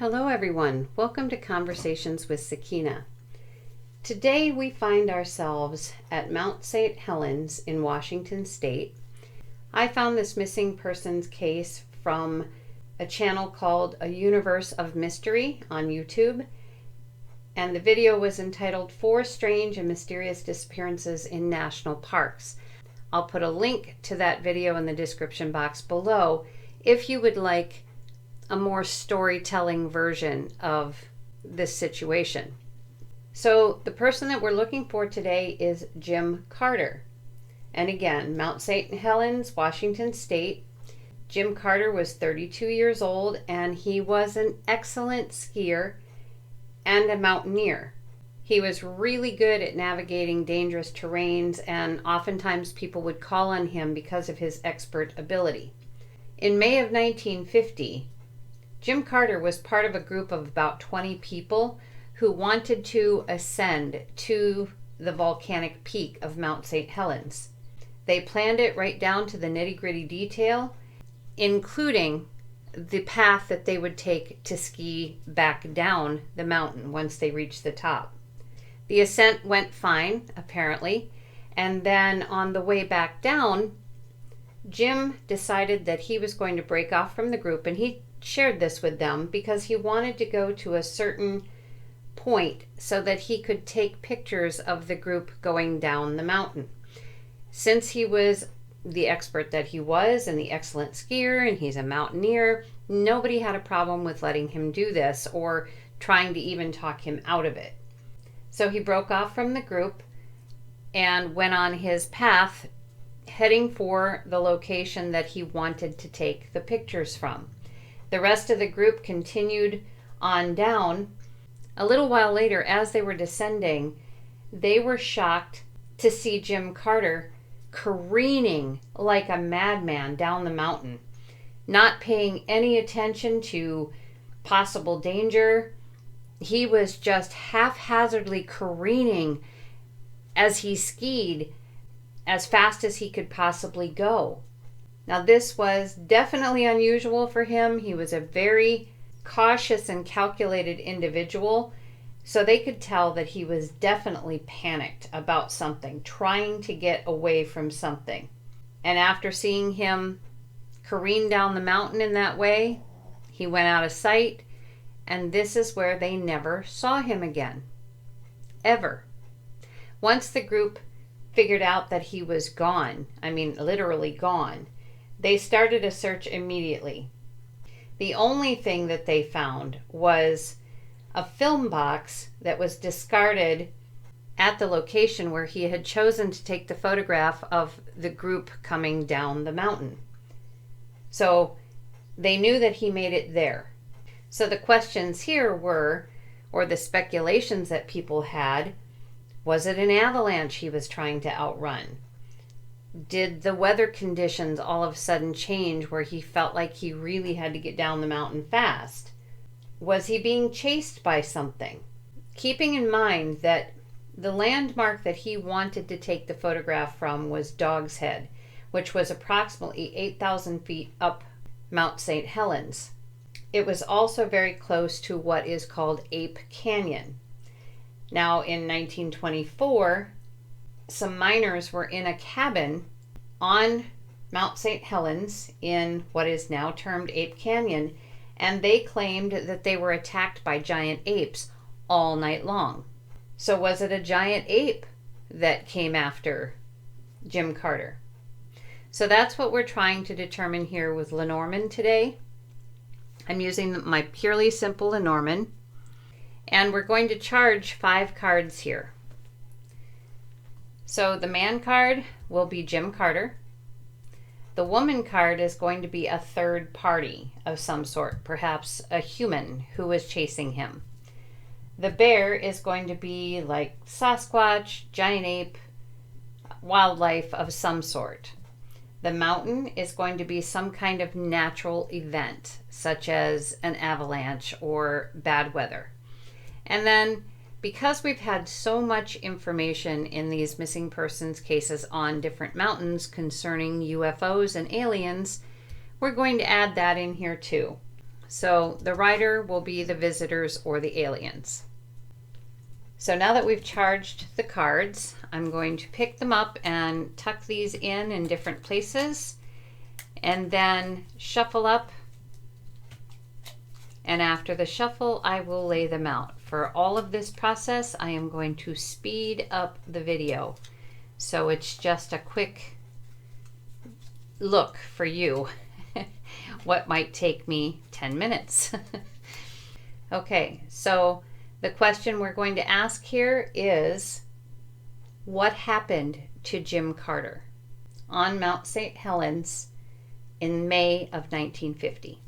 Hello everyone, welcome to Conversations with Sakina. Today we find ourselves at Mount St. Helens in Washington State. I found this missing persons case from a channel called A Universe of Mystery on YouTube, and the video was entitled 4 Strange and Mysterious Disappearances in National Parks. I'll put a link to that video in the description box below if you would like a more storytelling version of this situation. So the person that we're looking for today is Jim Carter. And again, Mount St. Helens, Washington State. Jim Carter was 32 years old and he was an excellent skier and a mountaineer. He was really good at navigating dangerous terrains, and oftentimes people would call on him because of his expert ability. In May of 1950, Jim Carter was part of a group of about 20 people who wanted to ascend to the volcanic peak of Mount St. Helens. They planned it right down to the nitty-gritty detail, including the path that they would take to ski back down the mountain once they reached the top. The ascent went fine, apparently, and then on the way back down, Jim decided that he was going to break off from the group, and he shared this with them because he wanted to go to a certain point so that he could take pictures of the group going down the mountain. Since he was the expert that he was and the excellent skier and he's a mountaineer, nobody had a problem with letting him do this or trying to even talk him out of it. So he broke off from the group and went on his path heading for the location that he wanted to take the pictures from. The rest of the group continued on down. A little while later, as they were descending, they were shocked to see Jim Carter careening like a madman down the mountain, not paying any attention to possible danger. He was just haphazardly careening as he skied as fast as he could possibly go. Now, this was definitely unusual for him. He was a very cautious and calculated individual, so they could tell that he was definitely panicked about something, trying to get away from something. And after seeing him careen down the mountain in that way, he went out of sight, and this is where they never saw him again. Ever. Once the group figured out that he was gone, I mean literally gone, they started a search immediately. The only thing that they found was a film box that was discarded at the location where he had chosen to take the photograph of the group coming down the mountain. So they knew that he made it there. So the questions here were, or the speculations that people had, was it an avalanche he was trying to outrun? Did the weather conditions all of a sudden change where he felt like he really had to get down the mountain fast? Was he being chased by something? Keeping in mind that the landmark that he wanted to take the photograph from was Dog's Head, which was approximately 8,000 feet up Mount St. Helens. It was also very close to what is called Ape Canyon. Now, in 1924, some miners were in a cabin on Mount St. Helens in what is now termed Ape Canyon, and they claimed that they were attacked by giant apes all night long. So was it a giant ape that came after Jim Carter? So that's what we're trying to determine here with Lenormand today. I'm using my purely simple Lenormand, and we're going to charge 5 cards here. So the man card will be Jim Carter. The woman card is going to be a third party of some sort, perhaps a human who was chasing him. The bear is going to be like Sasquatch, giant ape, wildlife of some sort. The mountain is going to be some kind of natural event, such as an avalanche or bad weather. And then, because we've had so much information in these missing persons cases on different mountains concerning UFOs and aliens, we're going to add that in here too. So the rider will be the visitors or the aliens. So now that we've charged the cards, I'm going to pick them up and tuck these in different places and then shuffle up. And after the shuffle, I will lay them out. For all of this process, I am going to speed up the video. So it's just a quick look for you. What might take me 10 minutes. Okay, so the question we're going to ask here is, what happened to Jim Carter on Mount St. Helens in May of 1950?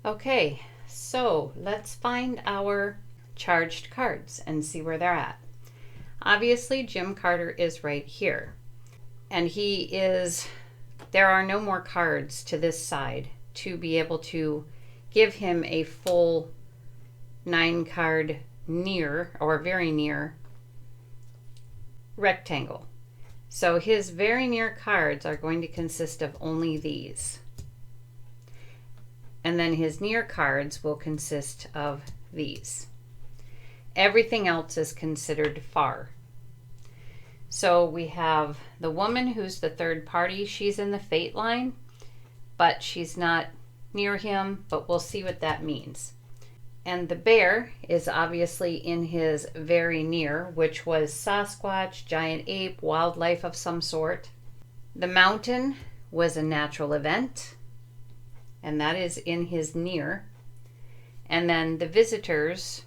Okay, so let's find our charged cards and see where they're at. Obviously, Jim Carter is right here. And there are no more cards to this side to be able to give him a full 9-card near or very near rectangle. So his very near cards are going to consist of only these. And then his near cards will consist of these. Everything else is considered far. So we have the woman who's the third party. She's in the fate line, but she's not near him, but we'll see what that means. And the bear is obviously in his very near, which was Sasquatch, giant ape, wildlife of some sort. The mountain was a natural event, and that is in his near. And then the visitors,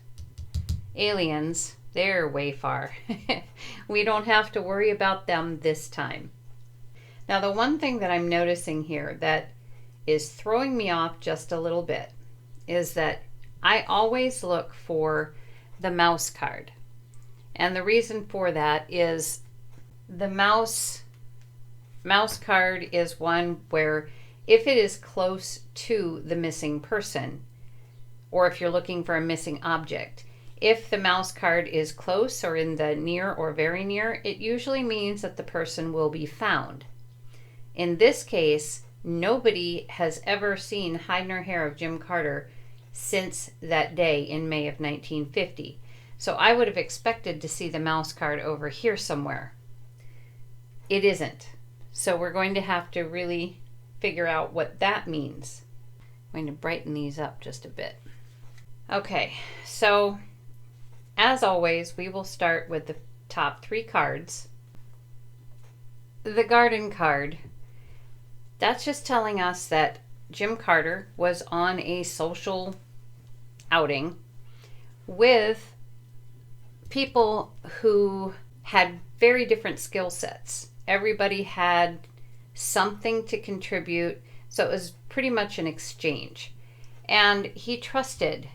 aliens, they're way far. We don't have to worry about them this time. Now, the one thing that I'm noticing here that is throwing me off just a little bit is that I always look for the mouse card. And the reason for that is the mouse card is one where if it is close to the missing person, or if you're looking for a missing object, if the mouse card is close or in the near or very near, it usually means that the person will be found. In this case, nobody has ever seen hide nor hair of Jim Carter since that day in May of 1950. So I would have expected to see the mouse card over here somewhere. It isn't. So we're going to have to really figure out what that means. I'm going to brighten these up just a bit. Okay, so as always, we will start with the top 3 cards. The garden card, that's just telling us that Jim Carter was on a social outing with people who had very different skill sets. Everybody had something to contribute, so it was pretty much an exchange. And he trusted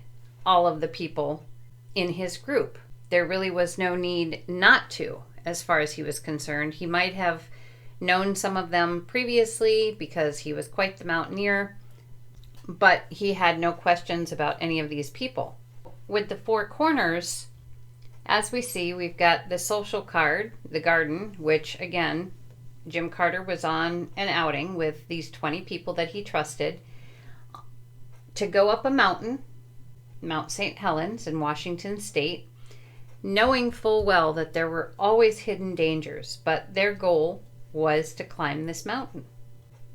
all of the people in his group. There really was no need not to, as far as he was concerned. He might have known some of them previously because he was quite the mountaineer, but he had no questions about any of these people. With the 4 corners, as we see, we've got the social card, the garden, which again, Jim Carter was on an outing with these 20 people that he trusted to go up a mountain, Mount St. Helens in Washington State, knowing full well that there were always hidden dangers, but their goal was to climb this mountain.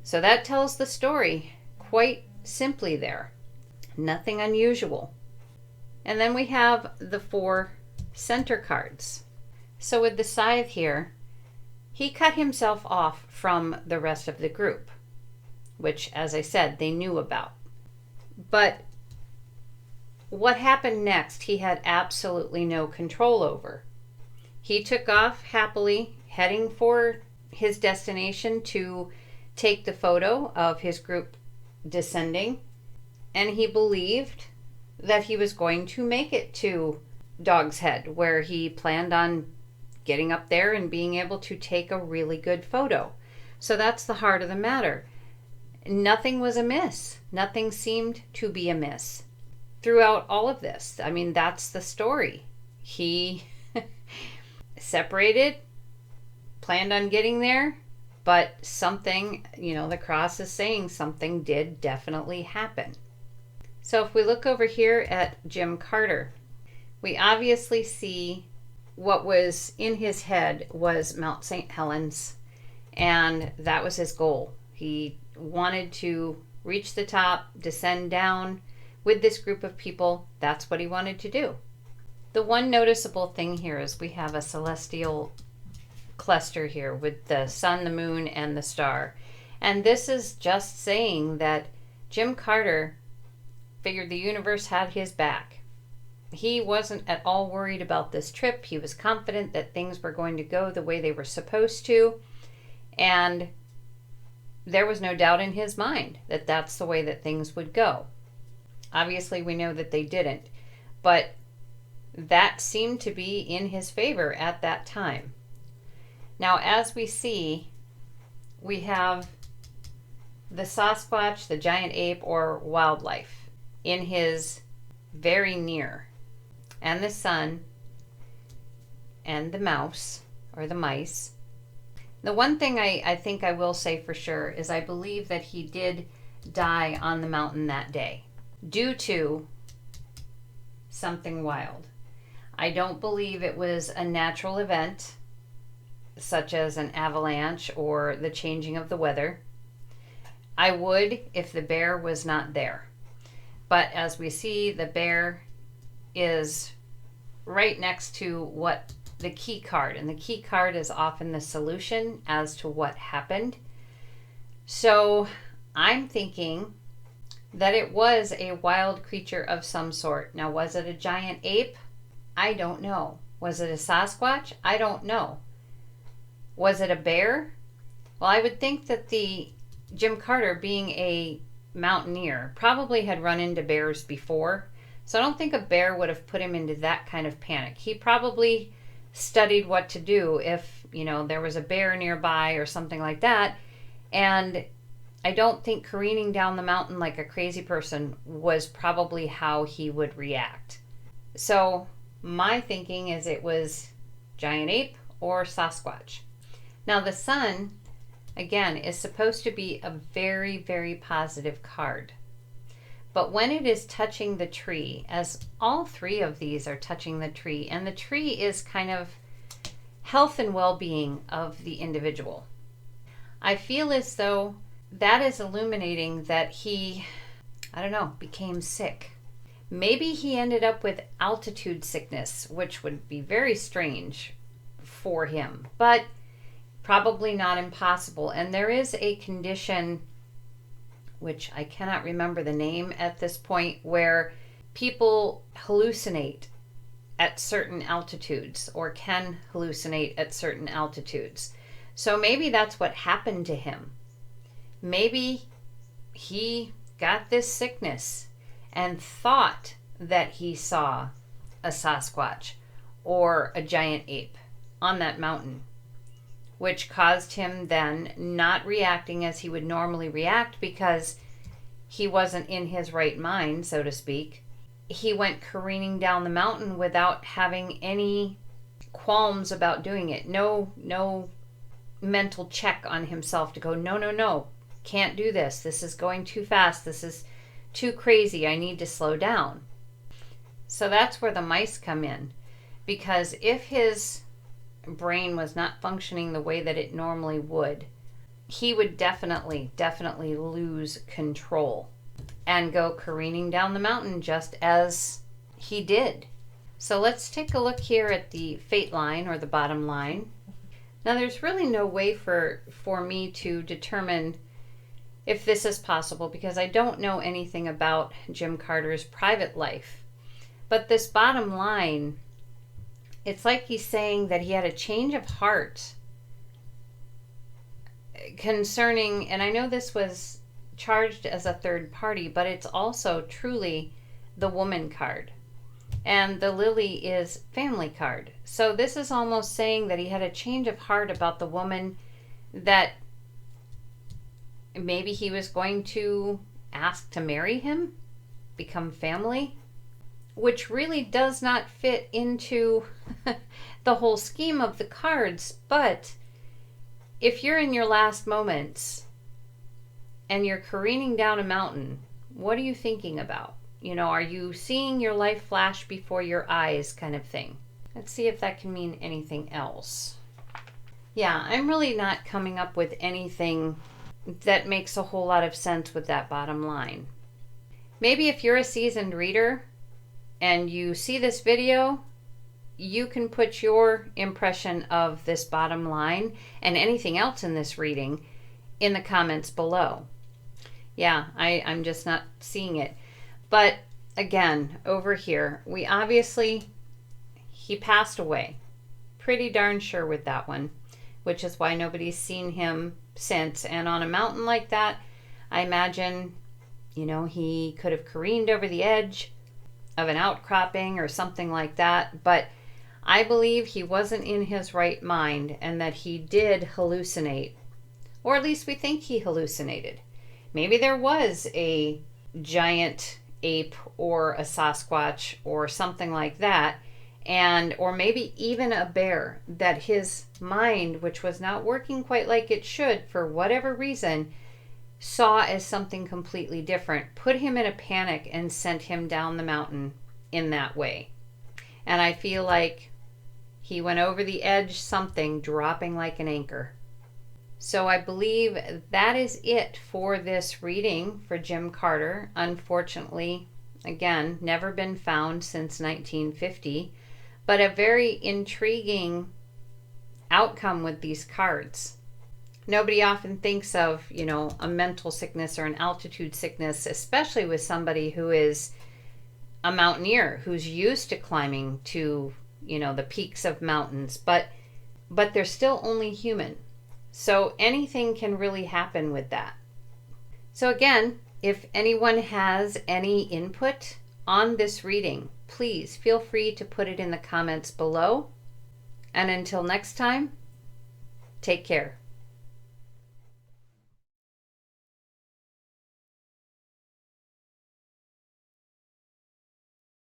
So that tells the story quite simply there. Nothing unusual. And then we have the 4 center cards. So with the scythe here, he cut himself off from the rest of the group, which, as I said, they knew about. But what happened next, he had absolutely no control over. He took off happily, heading for his destination to take the photo of his group descending, and he believed that he was going to make it to Dog's Head, where he planned on getting up there and being able to take a really good photo. So that's the heart of the matter. Nothing was amiss. Nothing seemed to be amiss throughout all of this. I mean, that's the story. He separated, planned on getting there, but something, the cross is saying something did definitely happen. So if we look over here at Jim Carter, we obviously see what was in his head was Mount St. Helens, and that was his goal. He wanted to reach the top, descend down with this group of people. That's what he wanted to do. The one noticeable thing here is we have a celestial cluster here with the sun, the moon, and the star. And this is just saying that Jim Carter figured the universe had his back. He wasn't at all worried about this trip. He was confident that things were going to go the way they were supposed to. And there was no doubt in his mind that that's the way that things would go. Obviously, we know that they didn't. But that seemed to be in his favor at that time. Now, as we see, we have the Sasquatch, the giant ape, or wildlife in his very near, and the sun, and the mouse, or the mice. The one thing I think I will say for sure is I believe that he did die on the mountain that day due to something wild. I don't believe it was a natural event, such as an avalanche or the changing of the weather. I would if the bear was not there. But as we see, the bear is right next to what the key card, and the key card is often the solution as to what happened. So I'm thinking that it was a wild creature of some sort. Now, was it a giant ape? I don't know. Was it a Sasquatch? I don't know. Was it a bear? Well, I would think that the Jim Carter, being a mountaineer, probably had run into bears before. So I don't think a bear would have put him into that kind of panic. He probably studied what to do if, there was a bear nearby or something like that. And I don't think careening down the mountain like a crazy person was probably how he would react. So my thinking is it was giant ape or Sasquatch. Now the sun, again, is supposed to be a very, very positive card. But when it is touching the tree, as all three of these are touching the tree, and the tree is kind of health and well-being of the individual, I feel as though that is illuminating that he, became sick. Maybe he ended up with altitude sickness, which would be very strange for him, but probably not impossible. And there is a condition, which I cannot remember the name at this point, where people hallucinate at certain altitudes or can hallucinate at certain altitudes. So maybe that's what happened to him. Maybe he got this sickness and thought that he saw a Sasquatch or a giant ape on that mountain, which caused him then not reacting as he would normally react because he wasn't in his right mind, so to speak. He went careening down the mountain without having any qualms about doing it. No mental check on himself to go, no, can't do this. This is going too fast. This is too crazy. I need to slow down. So that's where the mice come in, because if his brain was not functioning the way that it normally would, he would definitely lose control and go careening down the mountain just as he did. So let's take a look here at the fate line, or the bottom line. Now there's really no way for me to determine if this is possible because I don't know anything about Jim Carter's private life. But this bottom line, it's like he's saying that he had a change of heart concerning, and I know this was charged as a third party, but it's also truly the woman card. And the lily is family card. So this is almost saying that he had a change of heart about the woman that maybe he was going to ask to marry him, become family, which really does not fit into the whole scheme of the cards. But if you're in your last moments and you're careening down a mountain, what are you thinking about? You know, are you seeing your life flash before your eyes, kind of thing? Let's see if that can mean anything else. Yeah, I'm really not coming up with anything that makes a whole lot of sense with that bottom line. Maybe if you're a seasoned reader and you see this video, you can put your impression of this bottom line and anything else in this reading in the comments below. Yeah, I'm just not seeing it. But again, over here, he passed away. Pretty darn sure with that one, which is why nobody's seen him since. And on a mountain like that, I imagine, you know, he could have careened over the edge of an outcropping or something like that. But I believe he wasn't in his right mind and that he did hallucinate. Or at least we think he hallucinated. Maybe there was a giant ape or a Sasquatch or something like that, or maybe even a bear that his mind, which was not working quite like it should for whatever reason, saw as something completely different, put him in a panic and sent him down the mountain in that way. And I feel like he went over the edge, something dropping like an anchor. So I believe that is it for this reading for Jim Carter. Unfortunately, again, never been found since 1950, but a very intriguing outcome with these cards. Nobody often thinks of, you know, a mental sickness or an altitude sickness, especially with somebody who is a mountaineer, who's used to climbing to, you know, the peaks of mountains, but they're still only human. So anything can really happen with that. So again, if anyone has any input on this reading, please feel free to put it in the comments below. And until next time, take care.